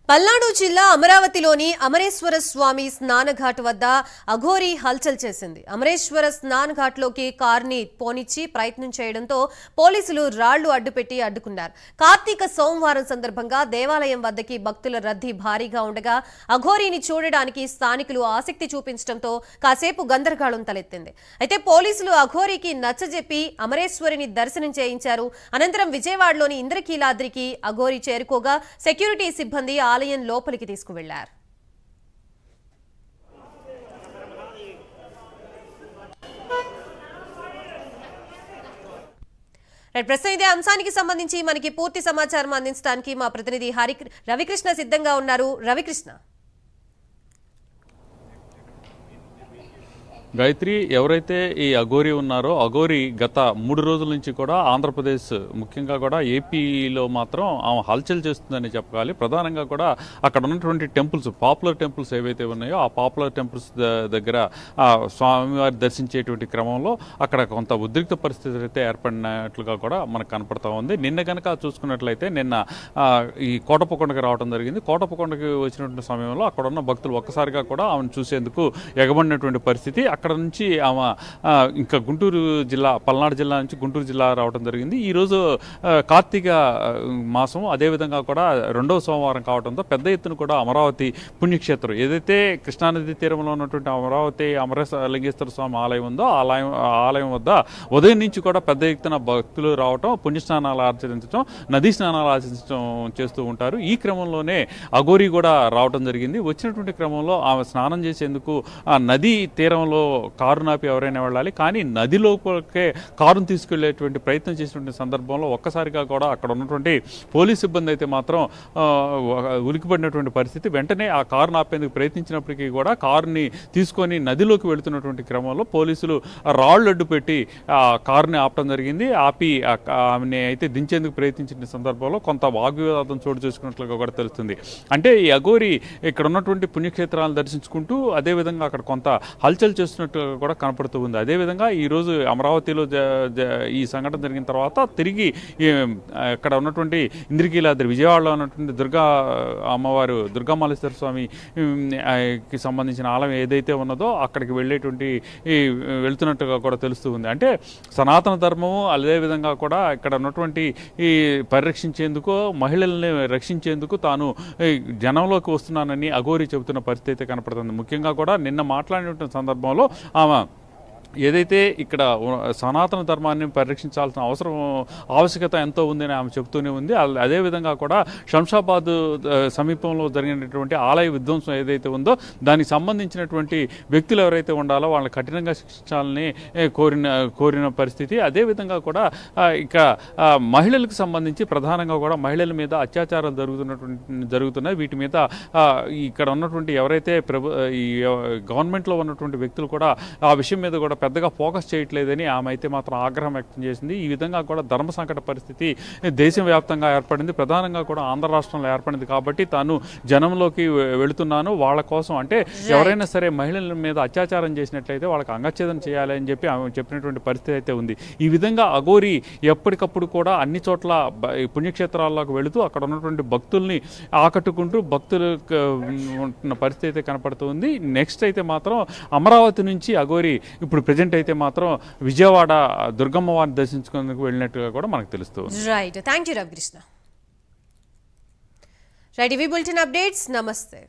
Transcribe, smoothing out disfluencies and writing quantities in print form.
పల్నాడు జిల్లా అమరావతిలోని అమరేశ్వర స్వామి స్నానఘాట్ వద్ద అఘోరీ హల్చల్ చేసింది. అమరేశ్వర స్నానఘాట్లోకి కార్ని పోనిచ్చి ప్రయత్నం చేయడంతో పోలీసులు రాళ్లు అడ్డుపెట్టి అడ్డుకున్నారు. కార్తీక సోమవారం సందర్భంగా దేవాలయం వద్దకి భక్తుల రద్దీ భారీగా ఉండగా అఘోరీని చూడడానికి స్థానికులు ఆసక్తి చూపించడంతో కాసేపు గందరగోళం తలెత్తింది. అయితే పోలీసులు అఘోరీకి నచ్చజెప్పి అమరేశ్వరిని దర్శనం చేయించారు. అనంతరం విజయవాడలోని ఇంద్రకీలాద్రికి అఘోరీ చేరుకోగా సెక్యూరిటీ సిబ్బంది ఆలయం లోపలికి తీసుకువెళ్లారు. ప్రస్తుతం ఇదే అంశానికి సంబంధించి మనకి పూర్తి సమాచారం అందించడానికి మా ప్రతినిధి రవికృష్ణ సిద్ధంగా ఉన్నారు. రవికృష్ణ, గాయత్రి, ఎవరైతే ఈ అఘోరీ ఉన్నారో అఘోరీ గత 3 రోజుల నుంచి కూడా ఆంధ్రప్రదేశ్ ముఖ్యంగా కూడా ఏపీలో మాత్రం ఆమె హల్చల్ చేస్తుందని చెప్పాలి. ప్రధానంగా కూడా అక్కడ ఉన్నటువంటి టెంపుల్స్, పాపులర్ టెంపుల్స్ ఏవైతే ఉన్నాయో ఆ పాపులర్ టెంపుల్స్ దగ్గర స్వామివారి దర్శించేటువంటి క్రమంలో అక్కడ కొంత ఉద్రిక్త పరిస్థితి అయితే ఏర్పడినట్లుగా కూడా మనకు కనపడతా ఉంది. నిన్న కనుక చూసుకున్నట్లయితే నిన్న ఈ కోటప్పకొండకి రావడం జరిగింది. కోటప్పకొండకి వచ్చినటువంటి సమయంలో అక్కడ ఉన్న భక్తులు ఒక్కసారిగా కూడా ఆమెను చూసేందుకు ఎగబడినటువంటి పరిస్థితి. అక్కడ నుంచి ఆమె ఇంకా గుంటూరు జిల్లా, పల్నాడు జిల్లా నుంచి గుంటూరు జిల్లా రావడం జరిగింది. ఈరోజు కార్తీక మాసం, అదేవిధంగా కూడా 2వ సోమవారం కావడంతో పెద్ద ఎత్తున కూడా అమరావతి పుణ్యక్షేత్రం, ఏదైతే కృష్ణానది తీరంలో ఉన్నటువంటి అమరావతి అమరలింగేశ్వర స్వామి ఆలయం ఉందో ఆలయం వద్ద ఉదయం నుంచి కూడా పెద్ద ఎత్తున భక్తులు రావటం, పుణ్యస్నానాలు ఆచరించడం, నదీ స్నానాలు ఆచరించడం చేస్తూ ఉంటారు. ఈ క్రమంలోనే అఘోరీ కూడా రావడం జరిగింది. వచ్చినటువంటి క్రమంలో ఆమె స్నానం చేసేందుకు ఆ నదీ తీరంలో కారు నాపి ఎవరైనా వెళ్ళాలి, కానీ నది లోపలికే కారును తీసుకెళ్లేటువంటి ప్రయత్నం చేసినటువంటి సందర్భంలో ఒక్కసారిగా కూడా అక్కడ ఉన్నటువంటి పోలీస్ సిబ్బంది అయితే మాత్రం ఉలికిపడినటువంటి పరిస్థితి. వెంటనే ఆ కారును ఆపేందుకు ప్రయత్నించినప్పటికీ కూడా కారుని తీసుకొని నదిలోకి వెళుతున్నటువంటి క్రమంలో పోలీసులు రాళ్లు అడ్డు పెట్టి ఆ కారుని ఆపడం జరిగింది. ఆపి ఆమెని అయితే దించేందుకు ప్రయత్నించిన సందర్భంలో కొంత వాగ్వివాదం చోటు చేసుకున్నట్లుగా కూడా తెలుస్తుంది. అంటే ఈ అఘోరీ ఇక్కడ ఉన్నటువంటి పుణ్యక్షేత్రాలను దర్శించుకుంటూ అదేవిధంగా అక్కడ కొంత హల్చల్ చేస్తున్నట్టు కూడా కనపడుతూ ఉంది. అదేవిధంగా ఈరోజు అమరావతిలో ఈ సంఘటన జరిగిన తర్వాత తిరిగి ఇక్కడ ఉన్నటువంటి ఇంద్రకీలాద్రి, విజయవాడలో ఉన్నటువంటి అమ్మవారు దుర్గామల్లేశ్వర స్వామికి సంబంధించిన ఆలయం ఏదైతే ఉన్నదో అక్కడికి వెళ్తున్నట్టుగా కూడా తెలుస్తూ ఉంది. అంటే సనాతన ధర్మము, అదేవిధంగా కూడా ఇక్కడ ఉన్నటువంటి ఈ పరిరక్షించేందుకు, మహిళల్ని రక్షించేందుకు తాను జనంలోకి వస్తున్నానని అఘోరీ చెబుతున్న పరిస్థితి అయితే కనపడుతుంది. ముఖ్యంగా కూడా నిన్న మాట్లాడిన సందర్భంలో ఆమె ఏదైతే ఇక్కడ సనాతన ధర్మాన్ని పరిరక్షించాల్సిన ఆవశ్యకత ఎంతో ఉందని ఆమె చెబుతూనే ఉంది. అదేవిధంగా కూడా శంషాబాద్ సమీపంలో జరిగినటువంటి ఆలయ విధ్వంసం ఏదైతే ఉందో దానికి సంబంధించినటువంటి వ్యక్తులు ఎవరైతే ఉండాలో వాళ్ళని కఠినంగా శిక్షించాలని కోరిన పరిస్థితి. అదేవిధంగా కూడా ఇక మహిళలకు సంబంధించి ప్రధానంగా కూడా మహిళల మీద అత్యాచారాలు జరుగుతున్నాయి. వీటి మీద ఇక్కడ ఉన్నటువంటి ఎవరైతే ఈ గవర్నమెంట్లో ఉన్నటువంటి వ్యక్తులు కూడా ఆ విషయం మీద కూడా పెద్దగా ఫోకస్ చేయట్లేదని ఆమె అయితే మాత్రం ఆగ్రహం వ్యక్తం చేసింది. ఈ విధంగా కూడా ధర్మ సంకట పరిస్థితి దేశవ్యాప్తంగా ఏర్పడింది. ప్రధానంగా కూడా ఆంధ్ర రాష్ట్రంలో ఏర్పడింది. కాబట్టి తాను జనంలోకి వెళుతున్నాను, వాళ్ళ కోసం, అంటే ఎవరైనా సరే మహిళల మీద అత్యాచారం చేసినట్లయితే వాళ్ళకి అంగచ్ఛేదం చేయాలి అని చెప్పి ఆమె చెప్పినటువంటి పరిస్థితి అయితే ఉంది. ఈ విధంగా అఘోరీ ఎప్పటికప్పుడు కూడా అన్ని చోట్ల పుణ్యక్షేత్రాల్లోకి వెళుతూ అక్కడ ఉన్నటువంటి భక్తుల్ని ఆకట్టుకుంటూ భక్తులు ఉన్న పరిస్థితి అయితే కనపడుతుంది. నెక్స్ట్ అయితే మాత్రం అమరావతి నుంచి అఘోరీ ఇప్పుడు ప్రెజెంట్ అయితే మాత్రం విజయవాడ దుర్గమ్మ వారిని దర్శించుకునేందుకు వెళ్ళినట్టుగా కూడా మనకు తెలుస్తుంది. Right, thank you Ravikrishna. Right, ఇవి బులెటిన్ అప్డేట్స్. నమస్తే.